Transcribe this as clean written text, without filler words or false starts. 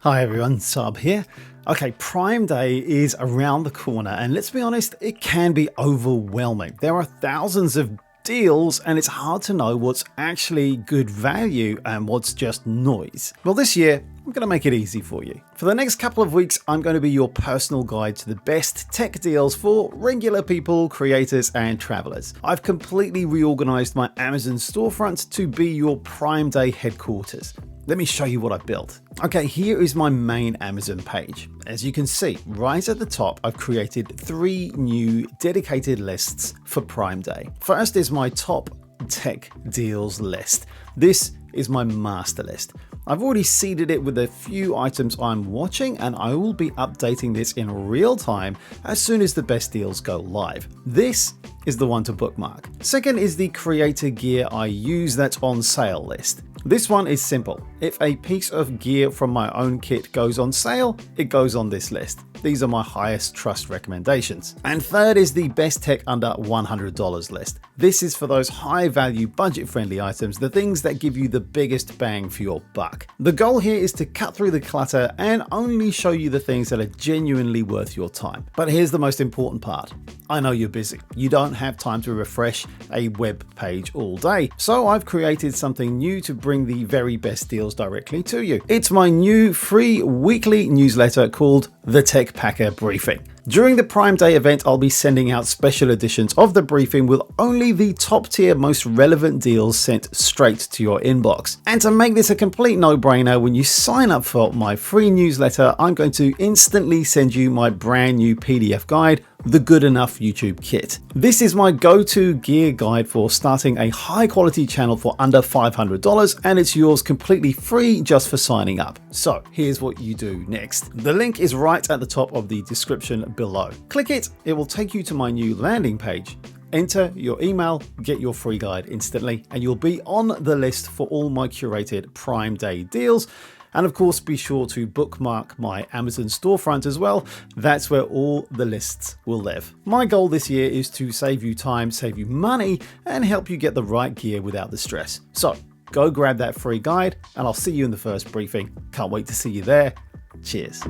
Hi everyone, Sab here. Okay, Prime Day is around the corner and let's be honest, it can be overwhelming. There are thousands of deals and it's hard to know what's actually good value and what's just noise. Well, this year, I'm going to make it easy for you. For the next couple of weeks, I'm going to be your personal guide to the best tech deals for regular people, creators, and travelers. I've completely reorganized my Amazon storefront to be your Prime Day headquarters. Let me show you what I built. Okay, here is my main Amazon page. As you can see, right at the top, I've created 3 new dedicated lists for Prime Day. First is my top tech deals list. This is my master list. I've already seeded it with a few items I'm watching, and I will be updating this in real time as soon as the best deals go live. This is the one to bookmark. Second is the creator gear I use that's on sale list. This one is simple. If a piece of gear from my own kit goes on sale, it goes on this list. These are my highest trust recommendations. And third is the best tech under $100 list. This is for those high value, budget friendly items, the things that give you the biggest bang for your buck. The goal here is to cut through the clutter and only show you the things that are genuinely worth your time. But here's the most important part. I know you're busy. You don't have time to refresh a web page all day. So I've created something new to bring the very best deals directly to you. It's my new free weekly newsletter called TheTechPacker Briefing. During the Prime Day event, I'll be sending out special editions of the briefing with only the top tier, most relevant deals sent straight to your inbox. And to make this a complete no-brainer, when you sign up for my free newsletter, I'm going to instantly send you my brand new PDF guide, The Good Enough YouTube Kit. This is my go-to gear guide for starting a high-quality channel for under $500, and it's yours completely free just for signing up. So here's what you do next. The link is right at the top of the description below. Click it, it will take you to my new landing page. Enter your email, get your free guide instantly, and you'll be on the list for all my curated Prime Day deals. And of course, be sure to bookmark my Amazon storefront as well. That's where all the lists will live. My goal this year is to save you time, save you money, and help you get the right gear without the stress. So go grab that free guide, and I'll see you in the first briefing. Can't wait to see you there. Cheers.